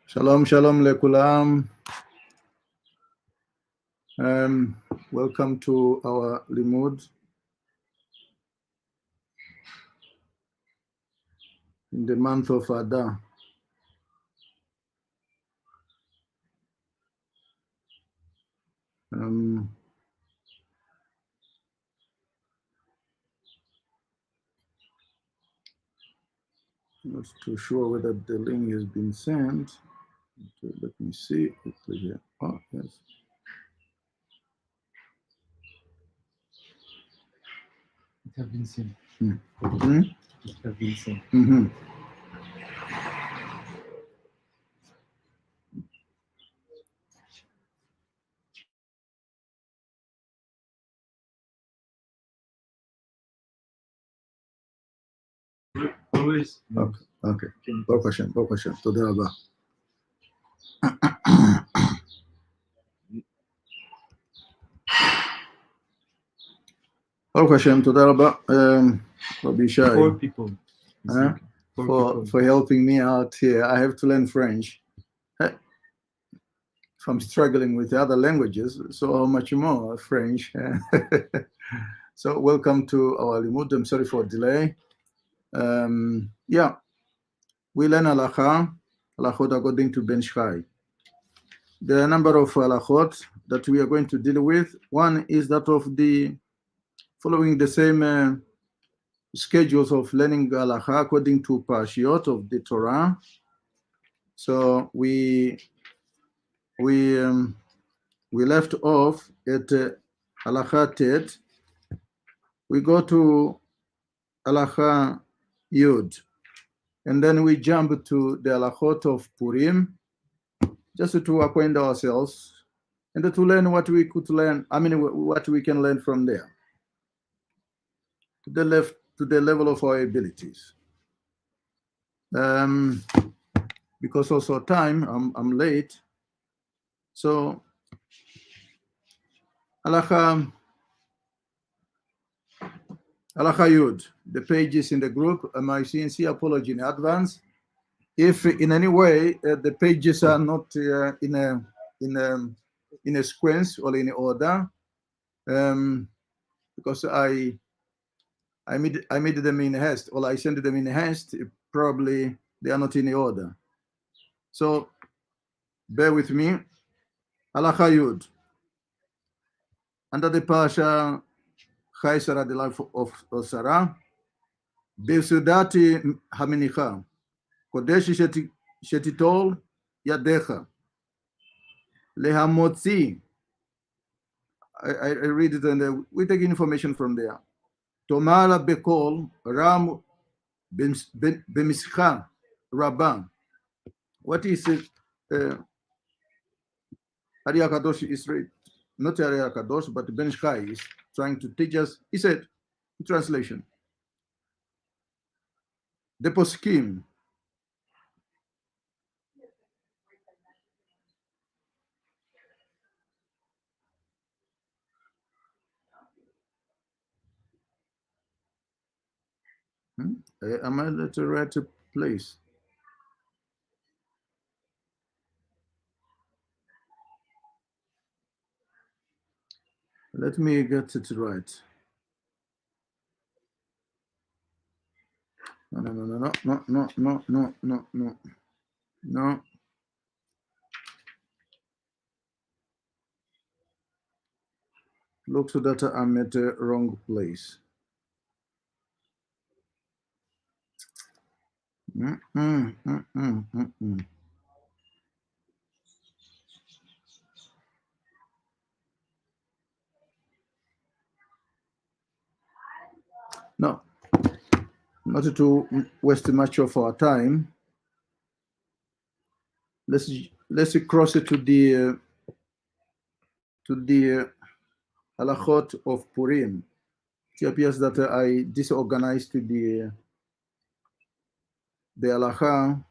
Shalom, shalom lekulam. Welcome to our limud in the month of Adar. Not too sure whether the link has been sent. Okay, let me see quickly here. Oh, yes. It has been seen. It has been seen. Always. Okay. ברוך השם, תודה רבה. ברוך השם, תודה רבה. Rabbi Shai. 4 people. For helping me out here. I have to learn French. If I'm struggling with the other languages, so how much more French. So welcome to our limud. I'm sorry for delay. We learn halachot according to Ben Shai. There are a number of halachot that we are going to deal with. One is that of the following the same schedules of learning halakha according to Parashat of the Torah. So we left off at halakha Tet. We go to halakha Yud, and then we jump to the halachot of Purim, just to acquaint ourselves and to learn what we could learn. What we can learn from there to the level of our abilities. Because also time, I'm late. So halakha Yud, the pages in the group, my sincere apology in advance if in any way the pages are not in a sequence or in order, because I made them in haste, or I sent them in haste. Probably they are not in order. So bear with me. Halakha Yud, under the Parasha Chai Sarah, the life of Sarah, Besudati Haminicha, Kodesh Shetitol Yadecha, Lehamotzi. I read it and we take information from there. Tomara Bekol Ram Bemischa Rabban. What is it? Ari HaKadosh is not Ari HaKadosh, but Ben Shai is trying to teach us. He said, in translation, the poskim. Am I at the right place? Let me get it right. No, no, no, no, no, no, no, no, no, no, no. Looks that I'm at the wrong place. No, not to waste much of our time. Let's cross it to the halachot of Purim. It appears that I disorganized the halacha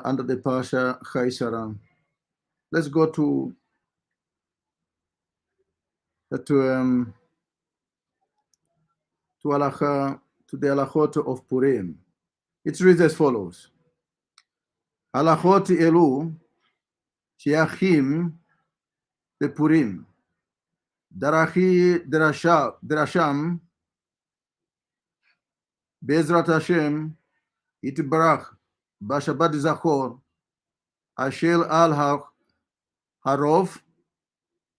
under the Pasha Chaisara. Let's go to halacha, to the halachot of Purim. It reads as follows: halachot elu shiachim bepurim drasham be'ezrat Hashem itbarach b'shabbat zachor asher al harov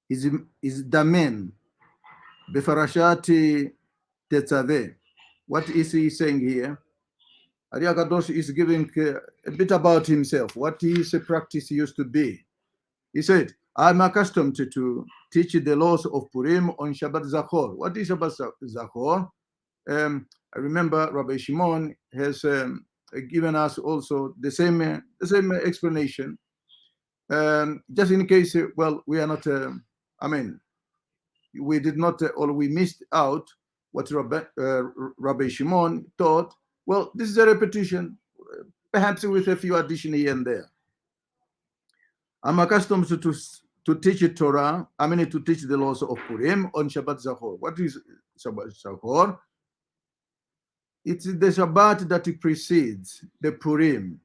is damen befarashat Tetsave. What is he saying here? Ariya Kadosh is giving a bit about himself, what his practice used to be. He said, I'm accustomed to teach the laws of Purim on Shabbat Zachor. What is Shabbat Zachor? I remember Rabbi Shimon has given us also the same explanation. Just in case, well, we are not, we did not, or we missed out what Rabbi Shimon taught. Well, this is a repetition, perhaps with a few additions here and there. I'm accustomed to teach Torah, to teach the laws of Purim on Shabbat Zachor. What is Shabbat Zachor? It's the Shabbat that precedes the Purim,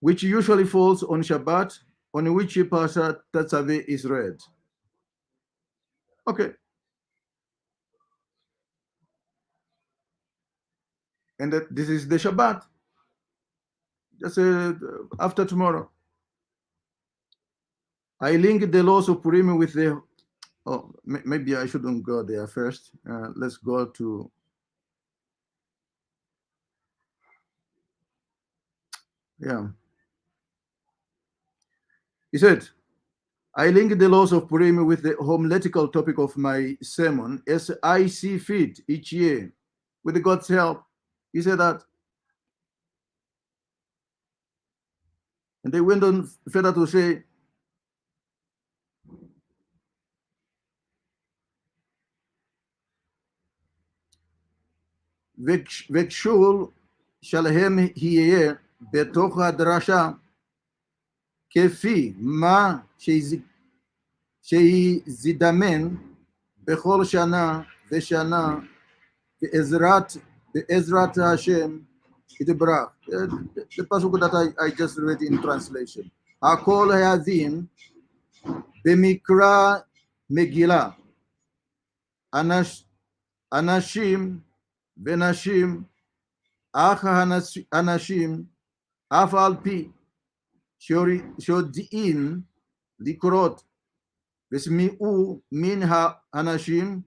which usually falls on Shabbat, on which Parashat Tetsave is read. Okay. And this is the Shabbat. Just after tomorrow. I link the laws of Purim with the... Oh, maybe I shouldn't go there first. Let's go to... Yeah. He said, I link the laws of Purim with the homiletical topic of my sermon as I see fit each year. With God's help, he said that. And they went on further to say, וקשור שלהם יהיה בתוך הדרשה כפי מה שיזדמן בכל שנה ושנה בעזרת השם יתברך. The pasuk that I just read in translation. הכל היבין במקרא מגילה. אנשים ונשים, אך האנשים, אף על פי שיודעים לקרות ושמעו מן האנשים,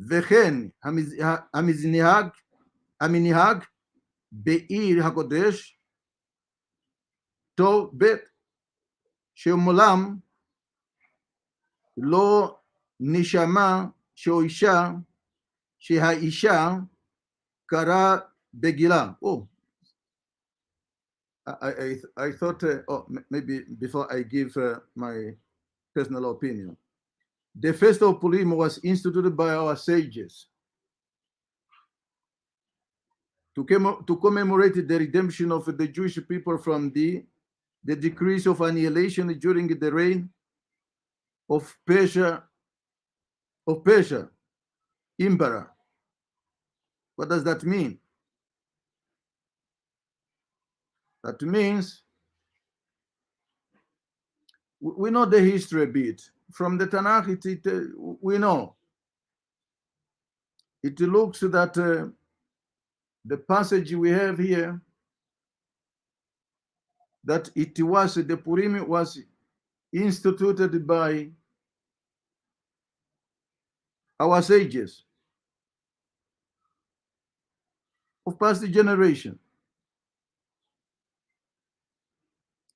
וכן המנהג בעיר הקודש, טוב בית שמעולם לא נשמע שהאישה קרא בגילה. Oh, I thought, maybe before I give my personal opinion. The first of Purim was instituted by our sages. to commemorate the redemption of the Jewish people from the decrees of annihilation during the reign of Persia Emperor. What does that mean? That means we know the history a bit. From the Tanakh, we know. It looks that the passage we have here, that the Purim was instituted by our sages of past generation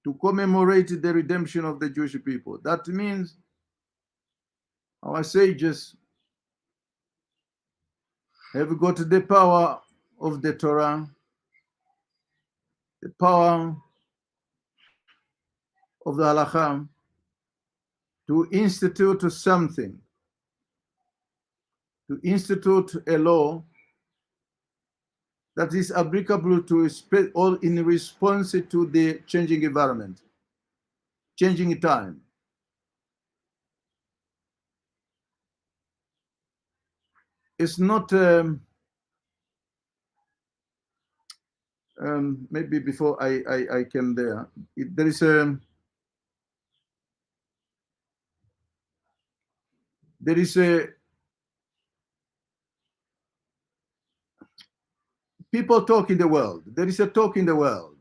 to commemorate the redemption of the Jewish people. That means our sages have got the power of the Torah, the power of the halakha to institute something, to institute a law that is applicable to all in response to the changing environment, changing time. It's not maybe before I came there. There is a people talk in the world. There is a talk in the world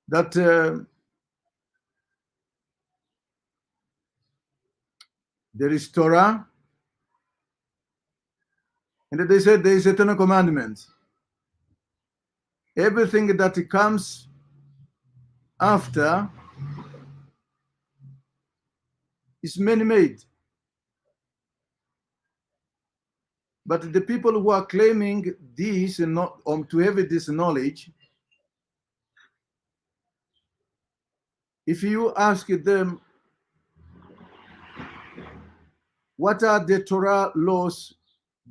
that there is Torah, and they said there is a Ten Commandments. Everything that comes after is man-made. But the people who are claiming this and not to have this knowledge, if you ask them what are the Torah laws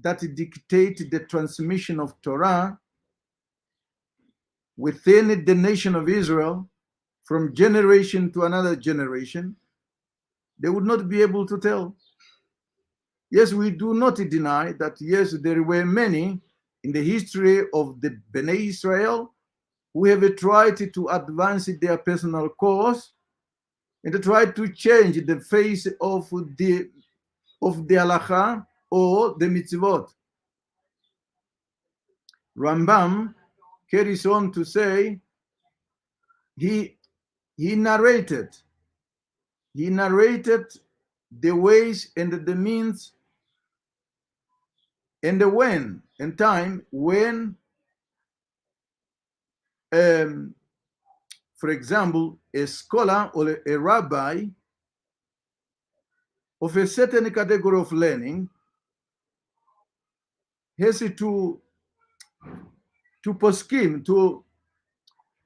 that dictate the transmission of Torah within the nation of Israel from generation to another generation, they would not be able to tell. Yes, we do not deny that, yes, there were many in the history of the Bnei Israel who have tried to advance their personal cause and tried to change the face of the halakha or the mitzvot. Rambam carries on to say he narrated the ways and the means and the when and time when, for example, a scholar or a rabbi of a certain category of learning has to poskim, to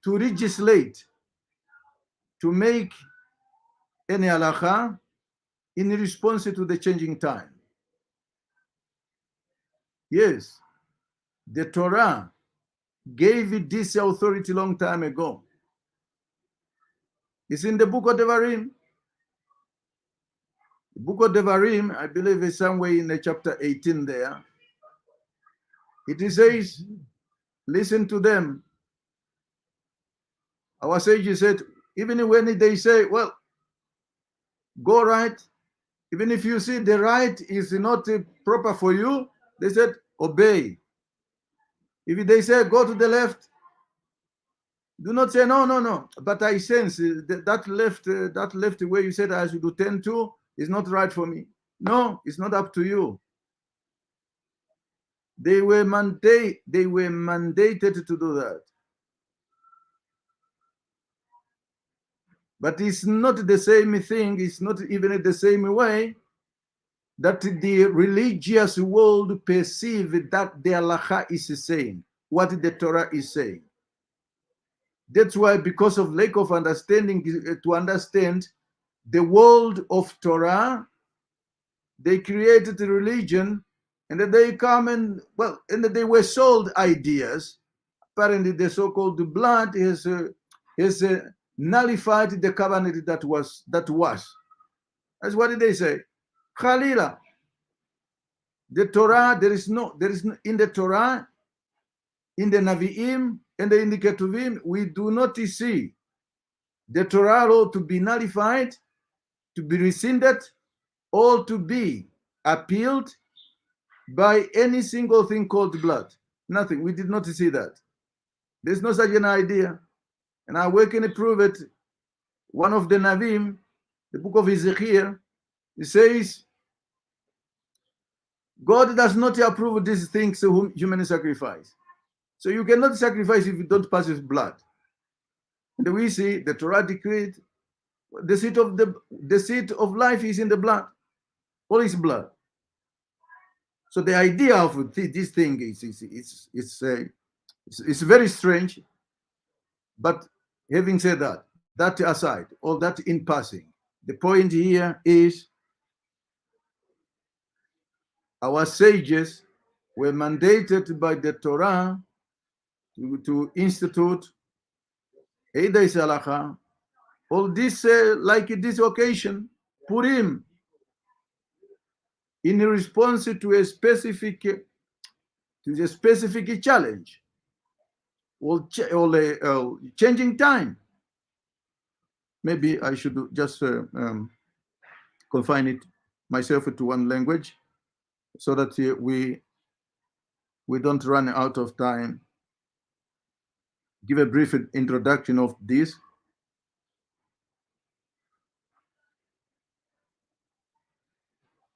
legislate, to make any halakha in response to the changing time. Yes, the Torah gave this authority long time ago. It's in the book of Devarim. The book of Devarim, I believe, is somewhere in the chapter 18 there. It says, listen to them. Our sages said, even when they say, well, go right, even if you see the right is not proper for you, they said, obey. If they say, go to the left, do not say, no, but I sense that left way you said I should do 10 to is not right for me. No, it's not up to you. They were mandated to do that. But it's not the same thing, it's not even the same way that the religious world perceive that the halakha is saying, what the Torah is saying. That's why, because of lack of understanding, to understand the world of Torah, they created a religion And then they come and, well, and they were sold ideas. Apparently, the so-called blood has nullified the covenant that was. That's what did they say? Khalila. The Torah, there is no in the Torah, in the Naviim and in the Ketuvim, we do not see the Torah law to be nullified, to be rescinded, or to be appealed by any single thing called blood. Nothing. We did not see that. There's no such an idea. And I can prove it. One of the Navim, the book of Ezekiel, it says, God does not approve these things, human sacrifice. So you cannot sacrifice if you don't pass with blood. And we see the Torah decreed, the seat of life is in the blood. All is blood. So the idea of this thing is very strange. But having said that, that aside, all that in passing, the point here is our sages were mandated by the Torah to institute Eidei Salacha, all this, like this occasion, Purim, in response to a specific challenge, or changing time. Maybe I should just confine it myself to one language, so that we don't run out of time. Give a brief introduction of this.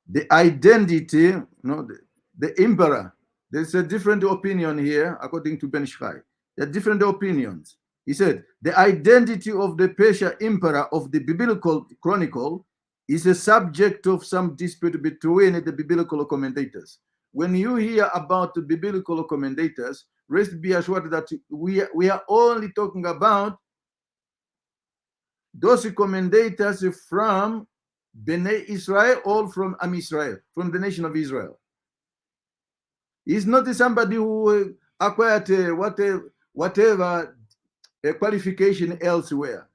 The identity, the emperor. There's a different opinion here, according to Ben Shchai. There are different opinions. He said, the identity of the Persia emperor of the biblical chronicle is a subject of some dispute between the biblical commentators. When you hear about the biblical commentators, rest be assured that we are only talking about those commentators from Bnei Israel or from Am Israel, from the nation of Israel. He's not somebody who acquired whatever qualification elsewhere.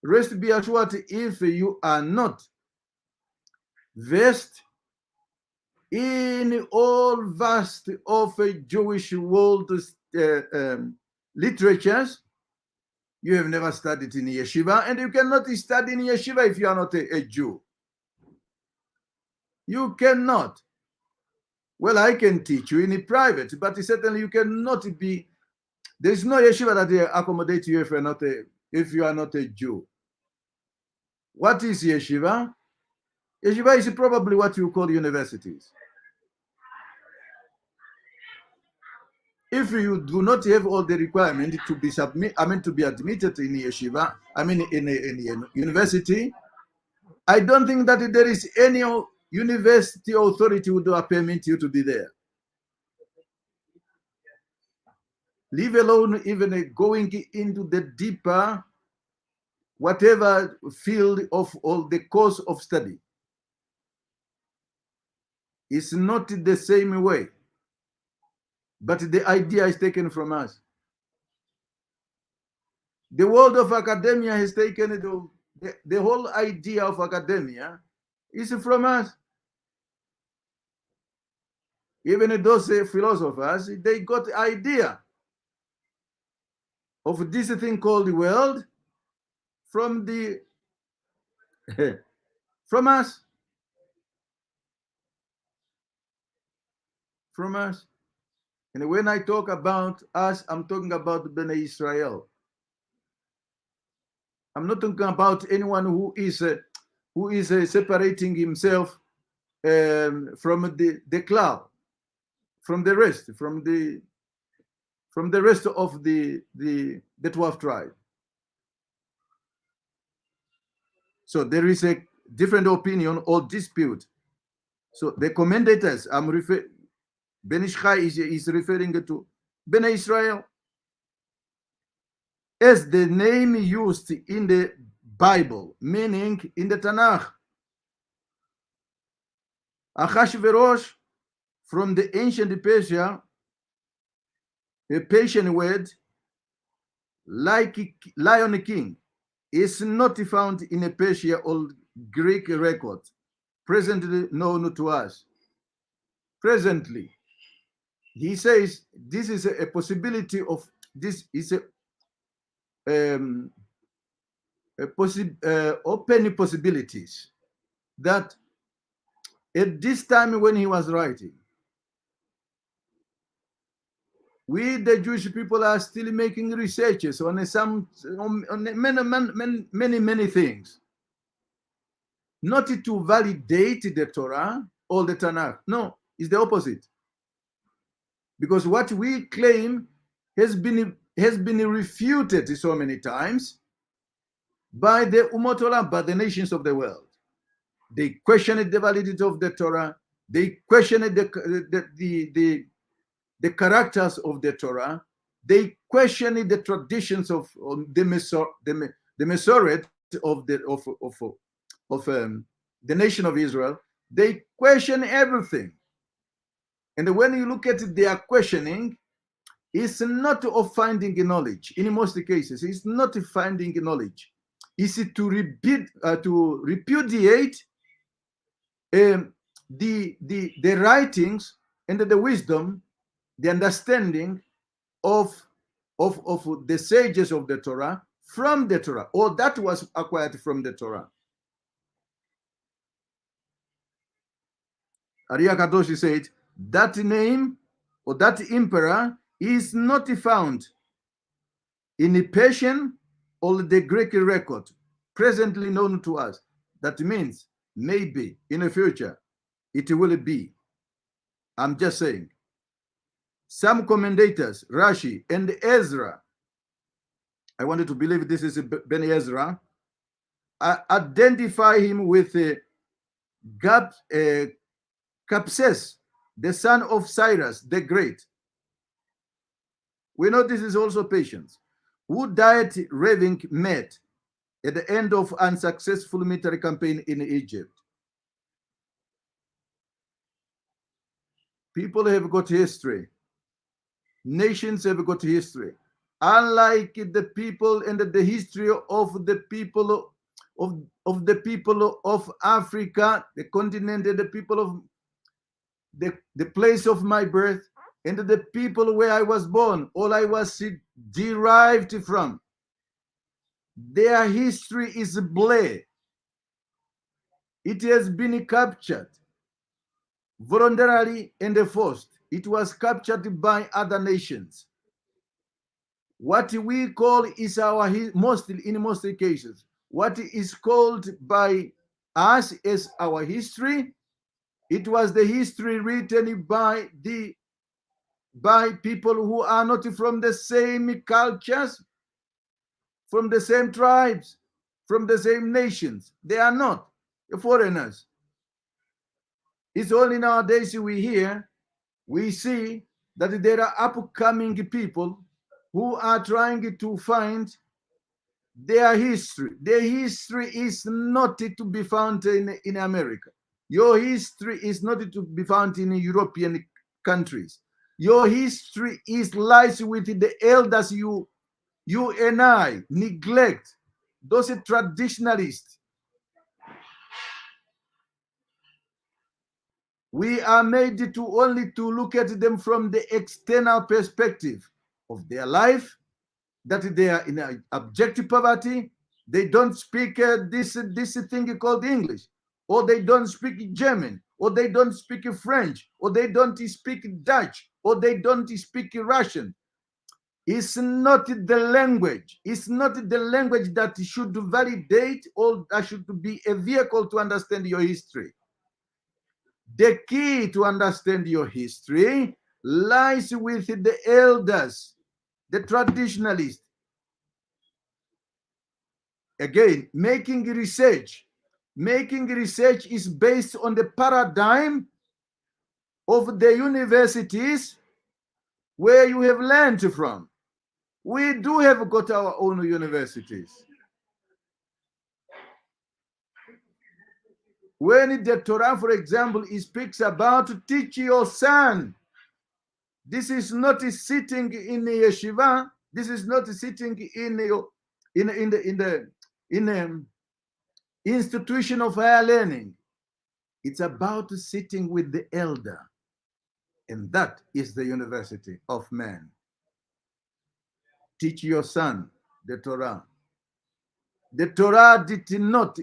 Rest be assured, if you are not versed in all vast of Jewish world literatures, you have never studied in yeshiva, and you cannot study in yeshiva if you are not a Jew. You cannot. Well, I can teach you in private, but certainly you cannot be. There is no yeshiva that accommodates you if you are not a Jew. What is yeshiva? Yeshiva is probably what you call universities. If you do not have all the requirements to be to be admitted in yeshiva, in a university, I don't think that there is any university authority who do permit you to be there. Leave alone even going into the deeper, whatever field of all the course of study. It's not the same way. But the idea is taken from us. The world of academia has taken it. The whole idea of academia is from us. Even those philosophers, they got the idea of this thing called the world from from us. From us. And when I talk about us, I'm talking about Bnei Israel. I'm not talking about anyone who is separating himself from the cloud, from the rest, from the rest of the 12 tribes. So there is a different opinion or dispute. So the commentators, Ben Ishchai is referring to Bnei Israel as the name used in the Bible, meaning in the Tanakh. Achashverosh from the ancient Persia, a Persian word, like lion king, is not found in a Persian or Greek record, presently known to us. Presently, he says this is a possibility of, this is open possibilities that at this time when he was writing, we the Jewish people are still making researches on many things, not to validate the Torah or the Tanakh. No, it's the opposite. Because what we claim has been refuted so many times by the Umot Olam, by the nations of the world. They questioned the validity of the Torah. They questioned the characters of the Torah. They questioned the traditions of the Masoret of the nation of Israel. They question everything. And when you look at their questioning, it's not of finding knowledge. In most cases, it's not finding knowledge. It's to repudiate the writings and the wisdom, the understanding of the sages of the Torah from the Torah, or that was acquired from the Torah. Ariya Kadoshi said that name or that emperor is not found in the Persian or the Greek record presently known to us. That means maybe in the future it will be. I'm just saying. Some commentators, Rashi and Ezra, I wanted to believe this is Ben Ezra, identify him with Capses, the son of Cyrus the Great. We know this is also Patience, who died raving mad at the end of unsuccessful military campaign in Egypt. People have got history. Nations have got history. Unlike the people and the history of the people of the people of Africa, the continent, and the people of the place of my birth, and the people where I was born, all I was derived from. Their history is blurred. It has been captured voluntarily and forced. It was captured by other nations. What we call is our, mostly in most cases, what is called by us as our history, it was the history written by people who are not from the same cultures, from the same tribes, from the same nations. They are not foreigners. It's only nowadays we see that there are upcoming people who are trying to find their history. Their history is not to be found in America. Your history is not to be found in European countries. Your history lies with the elders you and I neglect, those traditionalists. We are made to only to look at them from the external perspective of their life, that they are in abject poverty. They don't speak this thing called English, or they don't speak German, or they don't speak French, or they don't speak Dutch, or they don't speak Russian. It's not the language. It's not the language that should validate or that should be a vehicle to understand your history. The key to understand your history lies with the elders, the traditionalists. Again, making research is based on the paradigm of the universities where you have learned from. We do have got our own universities. When the Torah, for example, it speaks about teach your son, this is not sitting in the yeshiva. This is not sitting in the institution of higher learning. It's about sitting with the elder, and that is the university of man. Teach your son the Torah. The Torah did not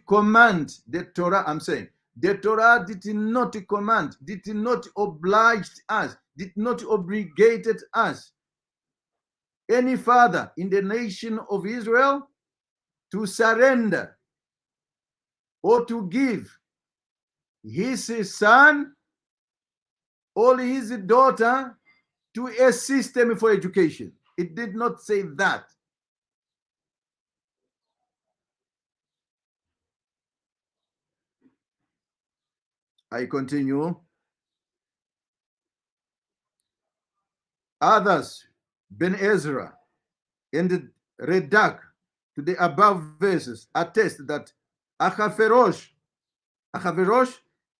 command the Torah. I'm saying the Torah did not command, did not oblige us, did not obligated us, any father in the nation of Israel, to surrender or to give his son or his daughter to a system for education. It did not say that. I continue. Others, Ben Ezra and Redak, to the above verses, attest that Achashverosh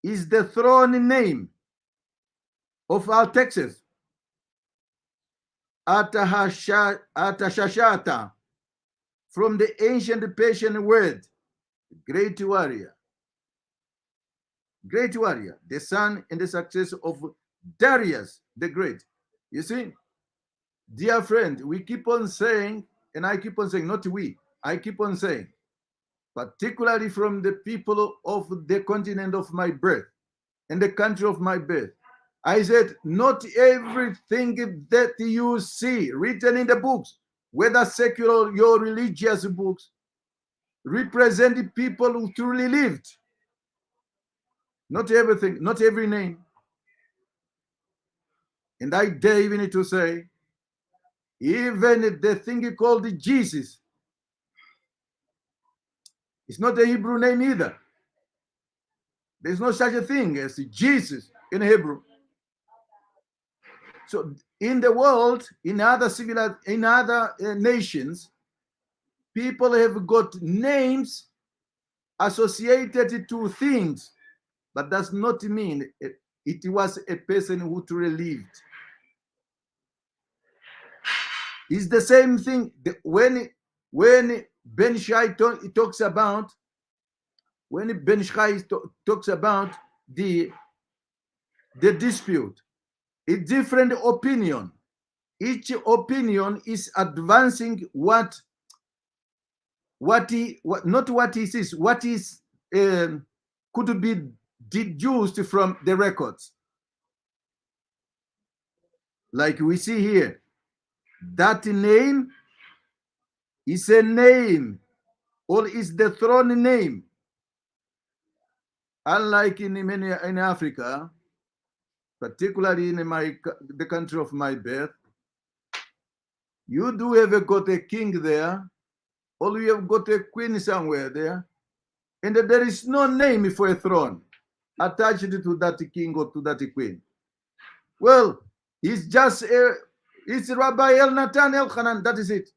is the throne name of Artaxerxes. Artashashata, from the ancient Persian word, great warrior, the son and the successor of Darius the Great. You see, dear friend, we keep on saying, and I keep on saying, not we, I keep on saying, particularly from the people of the continent of my birth and the country of my birth, I said, not everything that you see written in the books, whether secular or your religious books, represent the people who truly lived. Not everything, not every name. And I dare even to say, even the thing called Jesus, it's not a Hebrew name either. There's no such a thing as Jesus in Hebrew. So in the world, in other nations, people have got names associated to things, but does not mean it was a person who truly lived. It's the same thing when Ben Shai talks about the dispute. A different opinion. Each opinion is advancing what could be deduced from the records. Like we see here, that name is a name, or is the throne name. Unlike in Africa, particularly in the country of my birth, you do have got a king there, or you have got a queen somewhere there, and there is no name for a throne attached to that king or to that queen. Well, it's just it's Rabbi El Natan El Hanan, that is it.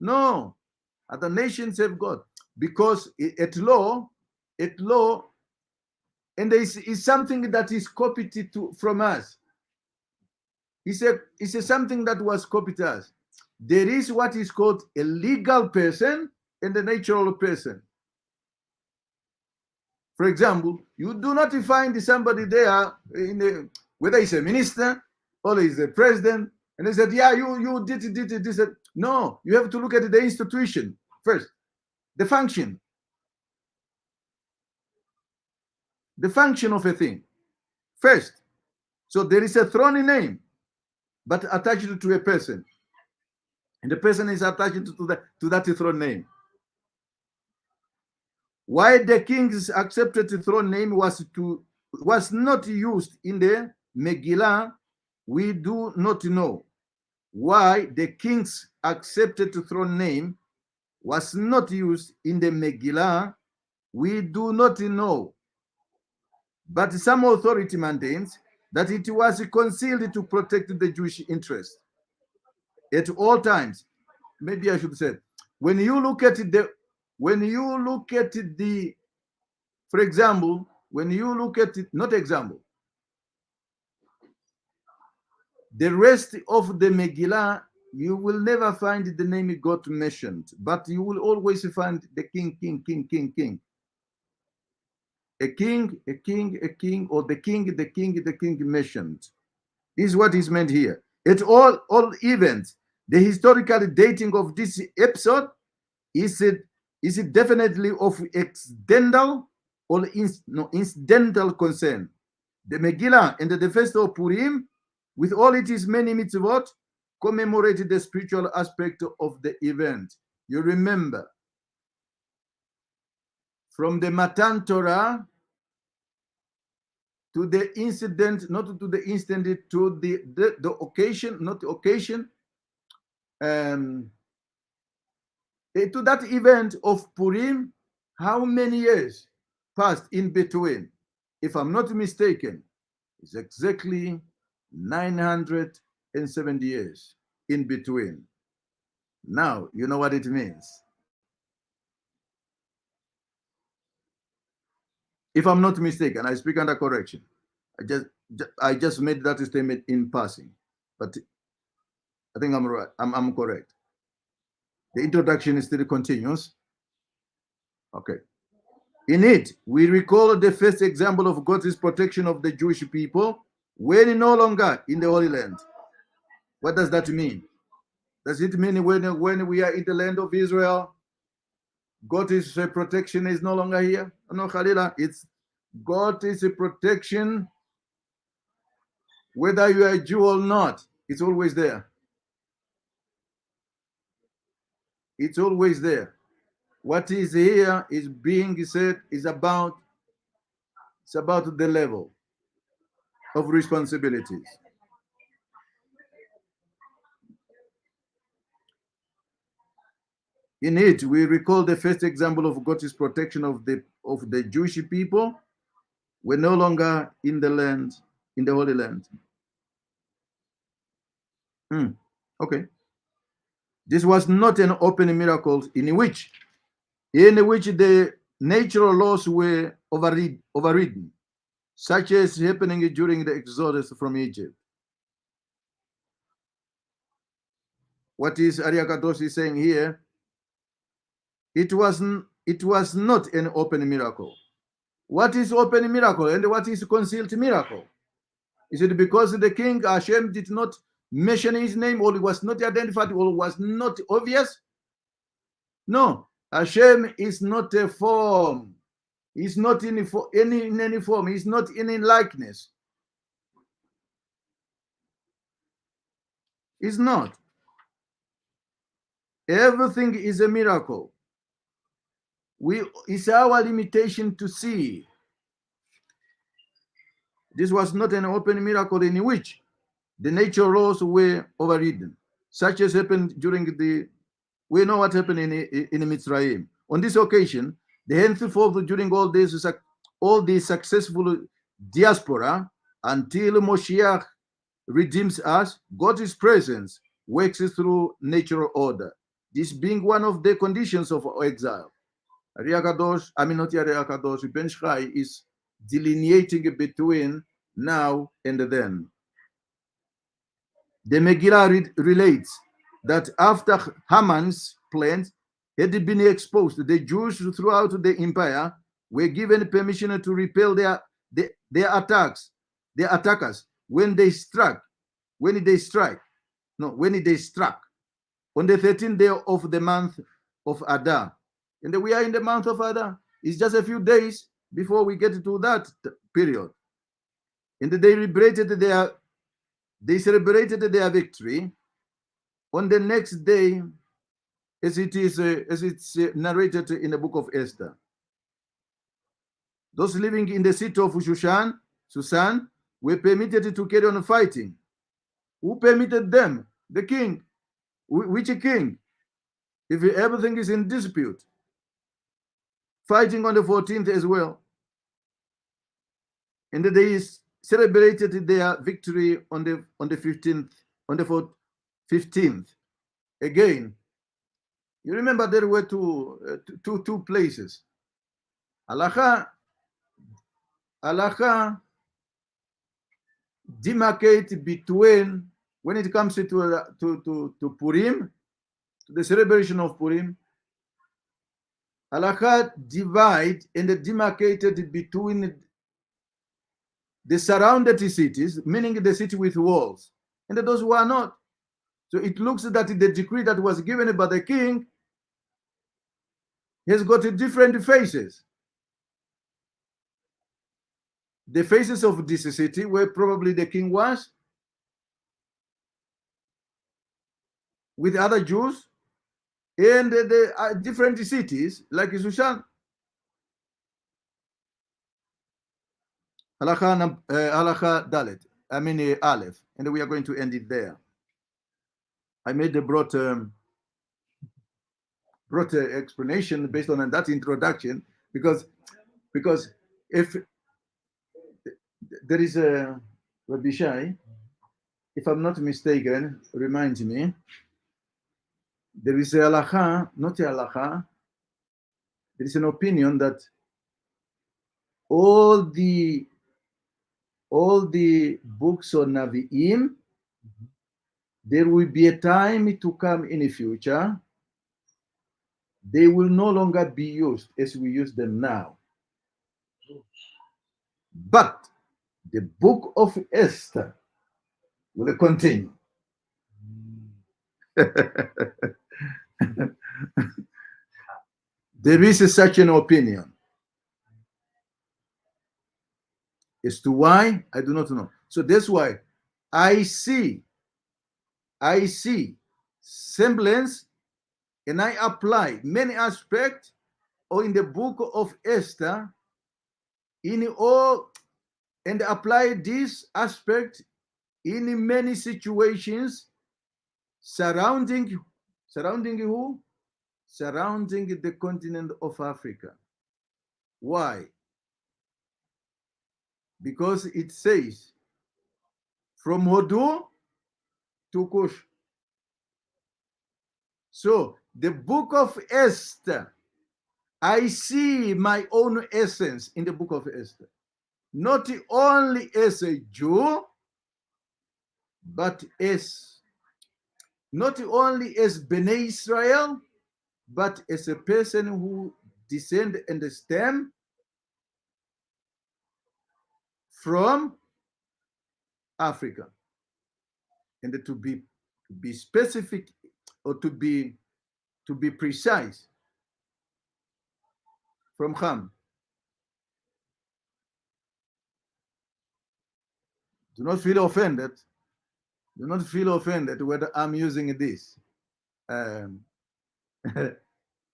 No, other nations have got, because at law, and it's something that is copied from us. It's something that was copied to us. There is what is called a legal person and a natural person. For example, you do not find somebody there, whether he's a minister or he's a president, and they said, yeah, you did this. No, you have to look at the institution first, the function of a thing first. So there is a throne name, but attached to a person, and the person is attached to that throne name. Why the king's accepted throne name was not used in the Megillah, we do not know. Why the king's accepted throne name was not used in the Megillah, we do not know. But some authority maintains that it was concealed to protect the Jewish interest at all times. Maybe I should say, when you look at when you look at the, for example, when you look at it, not example, the rest of the Megillah, you will never find the name God mentioned, but you will always find the king, king, king, king, king. A king, a king, a king, or the king, the king, the king mentioned. This is what is meant here. At all events, the historical dating of this episode is it definitely of accidental or incidental concern. The Megillah and the festival of Purim, with all its many mitzvot, commemorate the spiritual aspect of the event. You remember, from the Matan Torah to the incident, not to the incident, to the occasion, not the occasion, to that event of Purim, how many years passed in between? If I'm not mistaken, it's exactly 970 years in between. Now, you know what it means. If I'm not mistaken, I speak under correction. I just made that statement in passing, but I think I'm right. I'm correct. The introduction still continues. Okay. In it, we recall the first example of God's protection of the Jewish people when no longer in the Holy Land. What does that mean? Does it mean when we are in the land of Israel, God's protection is no longer here? No, Khalila, it's God's protection, whether you are a Jew or not, it's always there. It's always there. What is here is being said is about the level of responsibilities. In it, we recall the first example of God's protection of the Jewish people. We're no longer in the land, in the Holy Land. Okay. This was not an open miracle in which the natural laws were overridden, such as happening during the exodus from Egypt. What is Ariakatos saying here? It was not an open miracle. What is open miracle and what is concealed miracle? Is it because the king Hashem did not mention his name, or it was not identified, or was not obvious? No, Hashem is not a form. He's not in any form. He's not in any likeness. He's not. Everything is a miracle. It's our limitation to see. This was not an open miracle in which the nature laws were overridden, such as happened we know what happened in Mitzrayim. On this occasion, the henceforth during all this successful diaspora, until Moshiach redeems us, God's presence works through natural order. This being one of the conditions of exile. Ariakadosh, Ben Shchai is delineating between now and then. The Megillah relates that after Haman's plans had been exposed, the Jews throughout the empire were given permission to repel their attackers when they struck on the 13th day of the month of Adar. And we are in the month of Adar. It's just a few days before we get to that period. And they celebrated their victory on the next day, as it's narrated in the book of Esther. Those living in the city of Susan, were permitted to carry on fighting. Who permitted them? The king. Which king? If everything is in dispute, fighting on the 14th as well. And they celebrated their victory on the 15th, on the 15th. Again, You remember there were two places. Halacha demarcate between, when it comes to Purim, to the celebration of Purim, Halacha divide and demarcated between the surrounded cities, meaning the city with walls, and those who are not. So it looks that the decree that was given by the king has got different faces. The faces of this city, where probably the king was, with other Jews, and the different cities like Shushan. Halacha Dalet, Aleph, and we are going to end it there. I made a broad explanation based on that introduction, because if there is a Rabbi Shai, if I'm not mistaken, reminds me, there is a halacha, not a halacha, there is an opinion that all the books on Navi'im, there will be a time to come in the future, they will no longer be used as we use them now. But the book of Esther will continue. There is such an opinion. As to why, I do not know. So that's why I see semblance, and I apply many aspects in the book of Esther in all, and apply this aspect in many situations surrounding who? Surrounding the continent of Africa. Why? Because it says from Hodu to Kush. So the book of Esther, I see my own essence in the book of Esther, not only as a Jew, but not only as Bnei Israel, but as a person who descend and stem from Africa. And to be specific, or to be precise, from Ham. Do not feel offended. Do not feel offended whether I'm using this.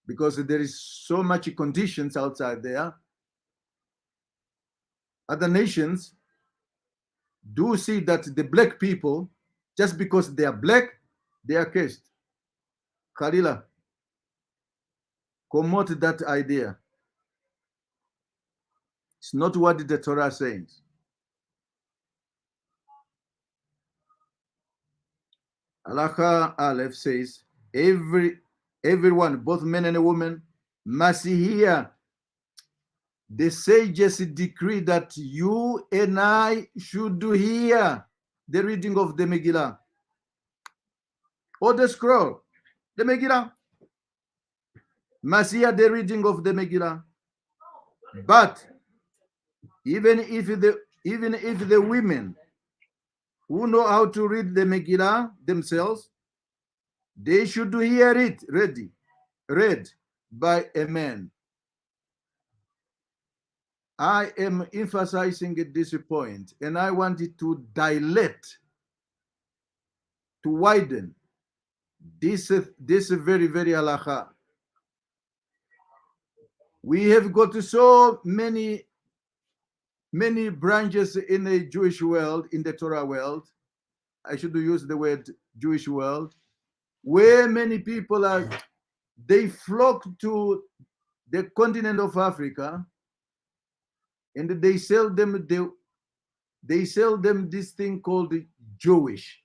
Because there is so much conditions outside there. Other nations do see that the black people, just because they are black, they are cursed. Khalila, promote that idea. It's not what the Torah says. Halacha Aleph says, everyone, both men and women, must hear the sages decree that you and I should hear the reading of the Megillah, or the scroll, the Megillah. Must hear the reading of the Megillah. But even if the women who know how to read the Megillah themselves, they should hear it read by a man. I am emphasizing this point, and I want it to dilate, to widen this very, very halacha. We have got so many branches in the Jewish world, in the Torah world. I should use the word Jewish world, where many people they flock to the continent of Africa, and they sell them this thing called Jewish.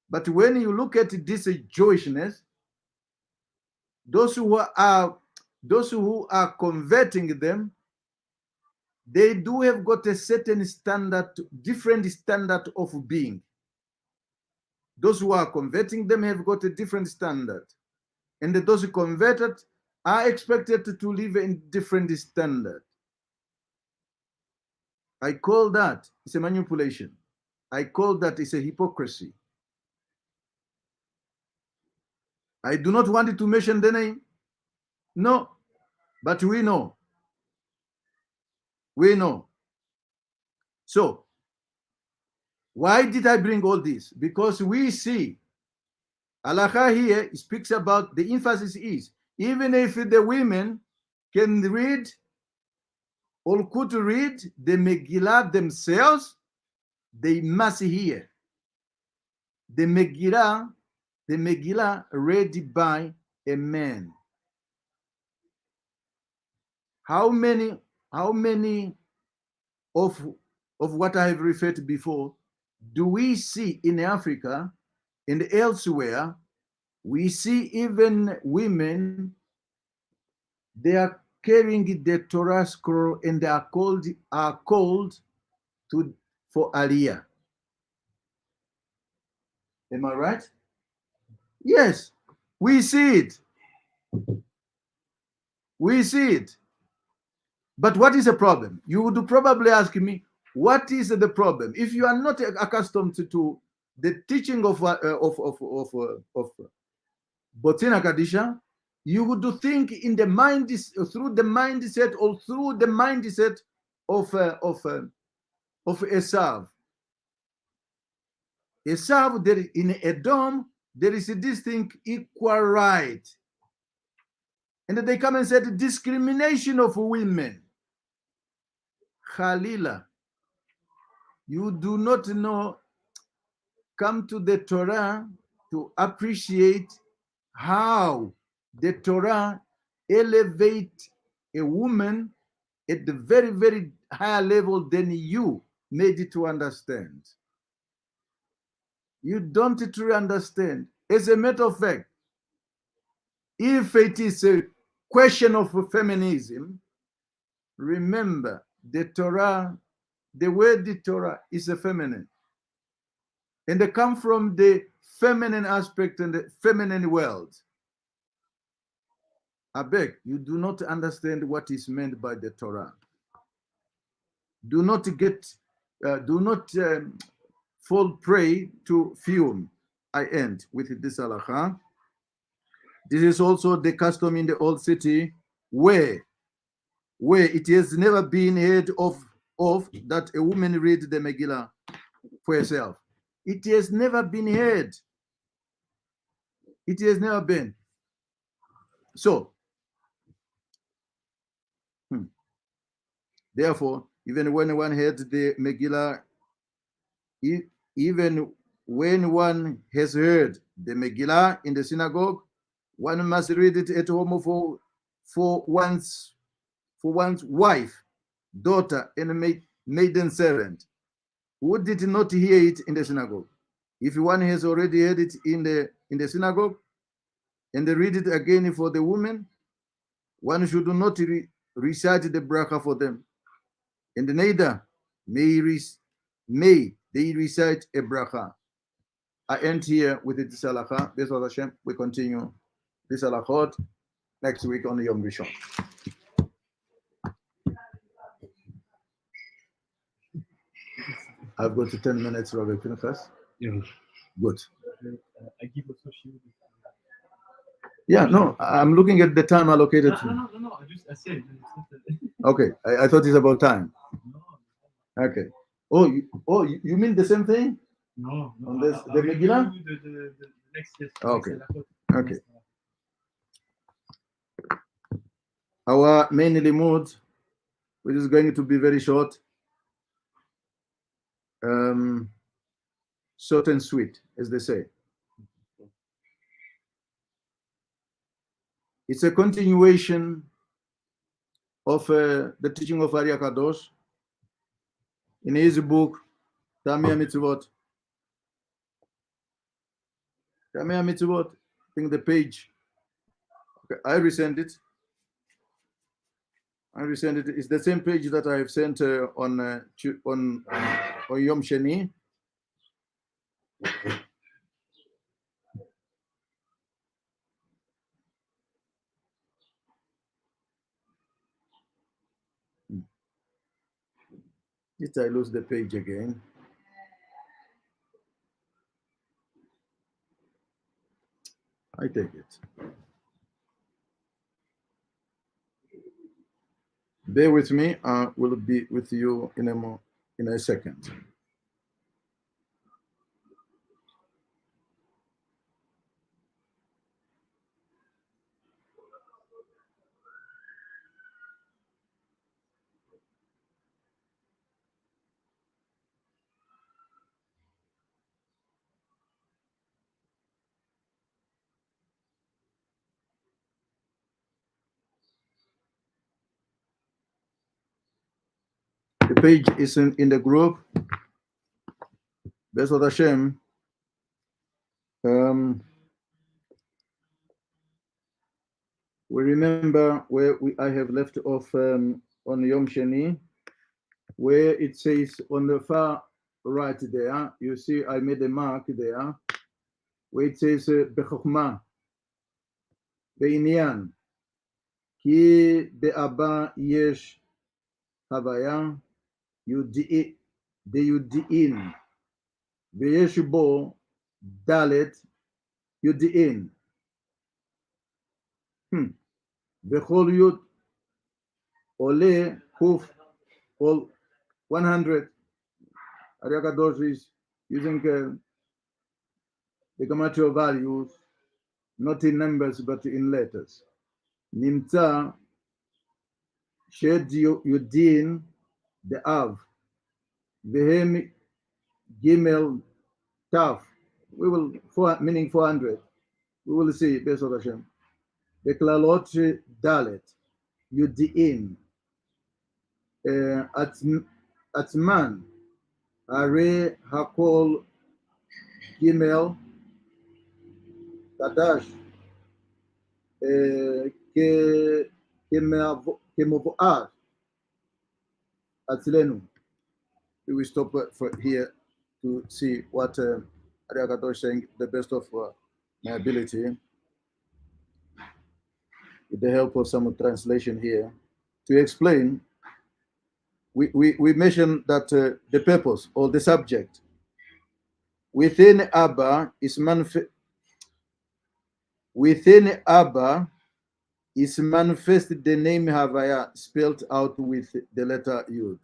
But when you look at this Jewishness, those who are converting them, they do have got a certain standard, different standard of being. Those who are converting them have got a different standard. And those who converted are expected to live in different standard. I call that it's a manipulation. I call that it's a hypocrisy. I do not want to mention the name. No, but we know. We know. So, why did I bring all this? Because we see Halakha here speaks about, the emphasis is, even if the women can read or could read the Megillah themselves, they must hear the Megillah read by a man. How many of what I have referred to before do we see in Africa and elsewhere? We see even women, they are carrying the Torah scroll and they are called to for Aliyah. Am I right? Yes, we see it. We see it. But what is the problem? You would probably ask me, what is the problem? If you are not accustomed to the teaching of Botina Kadisha, you would think in the mind, through the mindset or through the mindset of Esav. Esav, there in Edom, there is this thing, equal right. And they come and said discrimination of women. Khalila, you do not know, come to the Torah to appreciate how the Torah elevate a woman at the very, very higher level than you made it to understand. You don't truly understand. As a matter of fact, if it is a question of feminism, remember the Torah, the word the Torah is a feminine. And they come from the feminine aspect and the feminine world. I beg, you do not understand what is meant by the Torah. Do not fall prey to fume. I end with this halakha. This is also the custom in the old city where it has never been heard of that a woman read the Megillah for herself. It has never been heard. It has never been. So, therefore, even when one heard the Megillah, even when one has heard the Megillah in the synagogue, one must read it at home for one's wife, daughter, and maiden servant who did not hear it in the synagogue. If one has already heard it in the synagogue and they read it again for the woman, one should not recite the bracha for them, and neither may they recite a bracha. I end here with this halakha. This was Hashem. We continue this halachot next week on Yom Rishon. I've got 10 minutes, Rabbi Pinchas. Yeah. Good. I give also shiur. Yeah, no, I'm looking at the time allocated. No. I said. Okay, I thought it's about time. No. Okay. Oh, you mean the same thing? No. On this, the Megillah? The next step. Okay. Okay. Our main limud, which is going to be very short, short and sweet, as they say. It's a continuation of the teaching of Ari Kadosh in his book, Taamei HaMitsvot. Taamei HaMitsvot, I think the page Okay, I resend it. It's the same page that I have sent on Yom Sheni. Did I lose the page again? I take it. Bear with me. I will be with you in a second. The page is in the group. Bezrat Hashem. We remember where I have left off on Yom Sheni, where it says on the far right there, you see I made a mark there, where it says Bechokma, Be'inyan, Ki Be'aba Yesh Havaya, Yudi'in, Ve'yesh Bo Dalet, Yudi'in. V'chol Yud Ole Kuf all 100. Ari HaKadosh is using the grammatical values, not in numbers but in letters. Nimtza Shed Yudin the Av Vehem Gimel Taf. We will meaning 400. We will see Bezrat Hashem. Beklalot Dalet Yudiin Atzman Are Hakol Gimel Kadash Kemavoar Atzlenu. We will stop for here to see what Ari HaKadosh is saying, the best of my ability, with the help of some translation here, to explain. We mentioned that the purpose or the subject within Abba is within Abba is manifested the name Havaya spelled out with the letter Yud.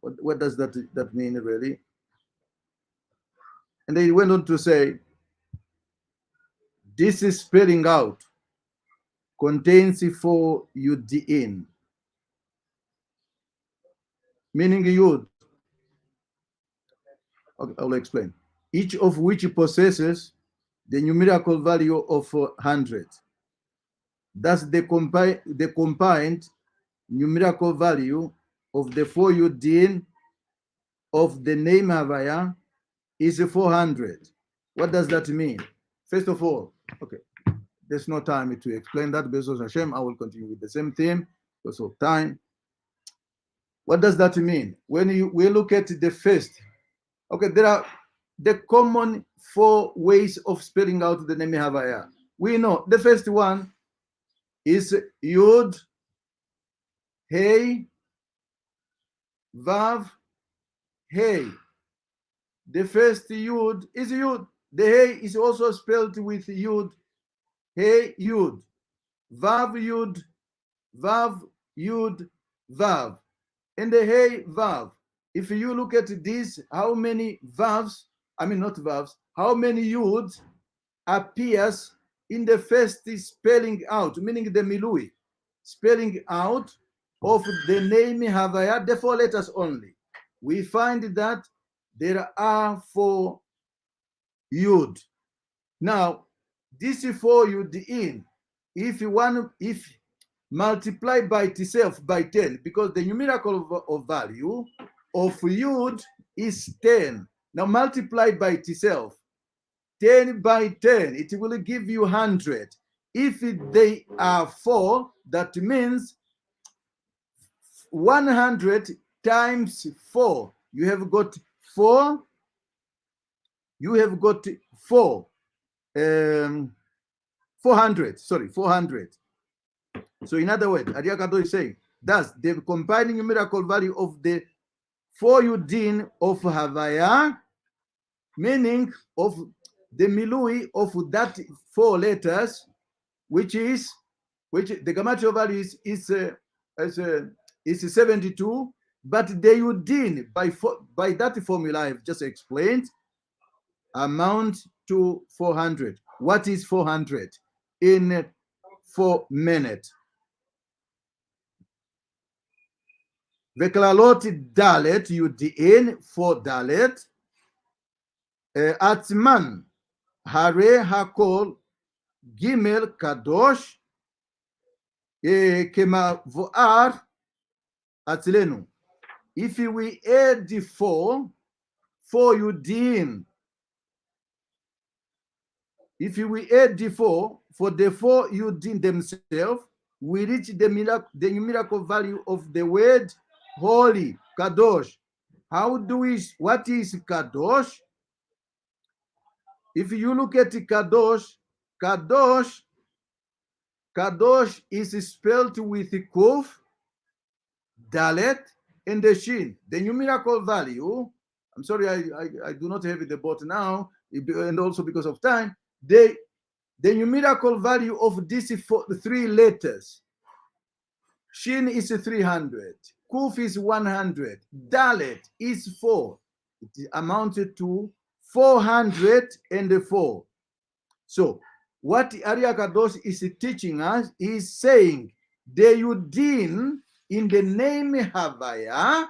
What does that mean really? And they went on to say, this is spelling out contains 4 Yudi'in, meaning Yud. Okay, I'll explain. Each of which possesses the numerical value of 100. Thus, the combined numerical value of the 4 Yudin of the name Havaya is 400. What does that mean? First of all, okay, there's no time to explain that. Bezos Hashem, I will continue with the same theme because of time. What does that mean? When we look at the first, okay, there are the common 4 ways of spelling out the name Havaya. We know the first one is Yud, Hey, Vav, Hey. The first Yud is Yud. The Hey is also spelled with Yud. Hey, Yud. Vav, Yud. Vav, Yud, Vav. And the Hey, Vav. If you look at this, how many Vavs, not Vavs, how many Yuds appears in the first spelling out, meaning the Milui, spelling out of the name Havaya, the 4 letters only. We find that there are 4 Yud. Now, this 4 Yudin, if multiplied by itself by 10, because the numerical of value of Yud is 10. Now multiplied by itself, 10 by 10, it will give you 100. If they are 4, that means 100 times 4. You have got 4. You have got 4. 400. Sorry, 400. So in other words, Ari HaKadosh is saying, thus the combining numerical value of the 4 Yudin of Havaya, meaning of the milui of that 4 letters, which the gematria value is 72, but the Yudin by that formula I've just explained amount to 400. What is 400 in 4 minutes? Veklalot dalet Yudin 4 dalet Atman Hare Hakol Gimel Kadosh Kemavoar Atzlenu. If we add the 4 Yudin, if we add the 4 for the 4 Yudin themselves, we reach the numerical value of the word holy, Kadosh. What is Kadosh? If you look at Kadosh is spelled with Kuf, Dalet, and the Shin. The numerical value, I'm sorry, I do not have the board now, and also because of time, the numerical value of these 3 letters, Shin is 300, Kuf is 100, Dalet is 4. It amounted to 404. So what Ari HaKadosh is teaching us is saying the Yudin in the name Havaya,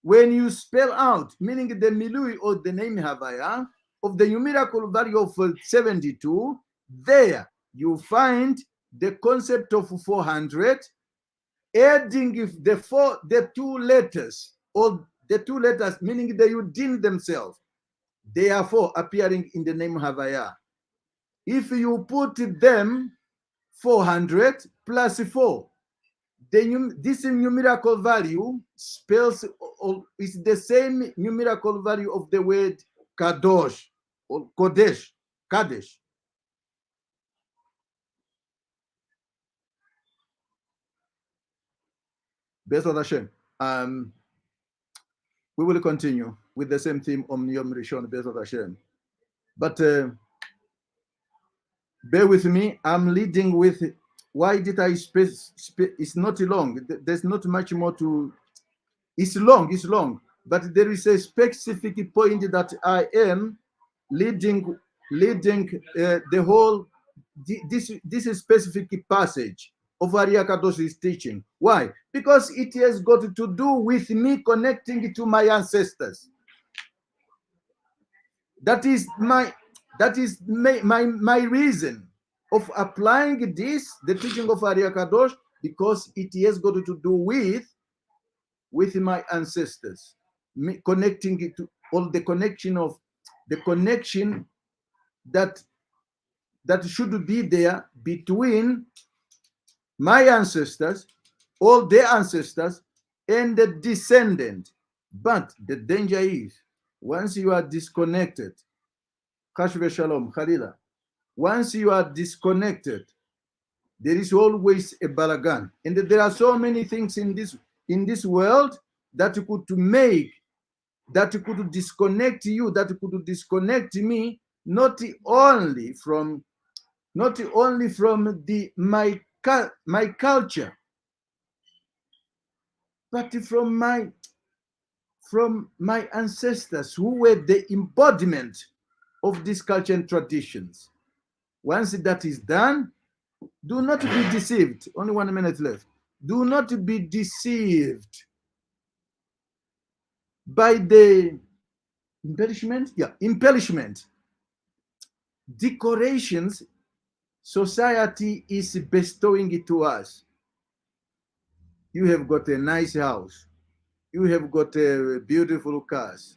when you spell out, meaning the milui or the name Havaya, of the numerical value of 72, there you find the concept of 400, adding the 2 letters, or the 2 letters, meaning the Yudin themselves, therefore appearing in the name Havaya. If you put them 400 plus 4, this numerical value spells is the same numerical value of the word Kadosh or Kodesh, Kadesh. Bezrat Hashem. We will continue with the same theme on Yom Rishon, Bezrat Hashem. But bear with me, I'm leading with, why did I it's not long, there's not much more to, it's long, but there is a specific point that I am leading the whole, this specific passage of Ari HaKadosh's teaching. Why? Because it has got to do with me connecting to my ancestors. That is my reason of applying this, the teaching of Ari HaKadosh, because it has got to do with my ancestors, me connecting it to all the connection that should be there between my ancestors, all their ancestors, and the descendant. But the danger is, once you are disconnected, Kashve Shalom, Khalila, once you are disconnected, there is always a balagan. And there are so many things in this world that could disconnect you, that could disconnect me, not only from my culture, but from my ancestors who were the embodiment of this culture and traditions. Once that is done, do not be deceived. Only 1 minute left. Do not be deceived by the embellishment, decorations society is bestowing it to us. You have got a nice house. You have got a beautiful cars.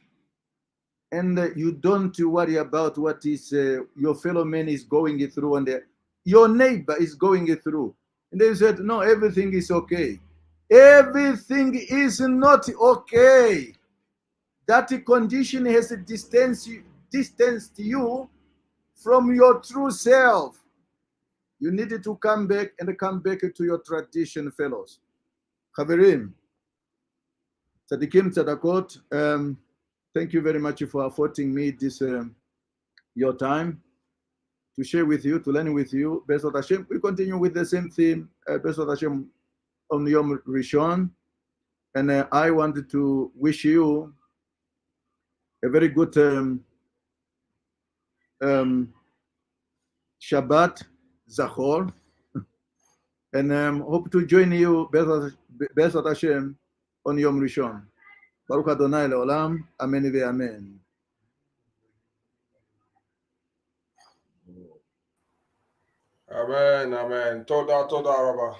And you don't worry about what is your fellow man is going through your neighbor is going through. And they said, no, everything is okay. Everything is not okay. That condition has distanced you from your true self. You need to come back to your tradition, fellows. Chaverim, Tzadikim, Tzadakot, thank you very much for affording me this your time to share with you, to learn with you. Bezrat Hashem, we continue with the same theme, Bezrat Hashem on Yom Rishon. And I wanted to wish you a very good Shabbat Zachor. And hope to join you, Bezrat Hashem, on Yom Rishon. Baruch Adonai Le'olam, Amen ve'Amen. Amen, amen. Toda, Rabba.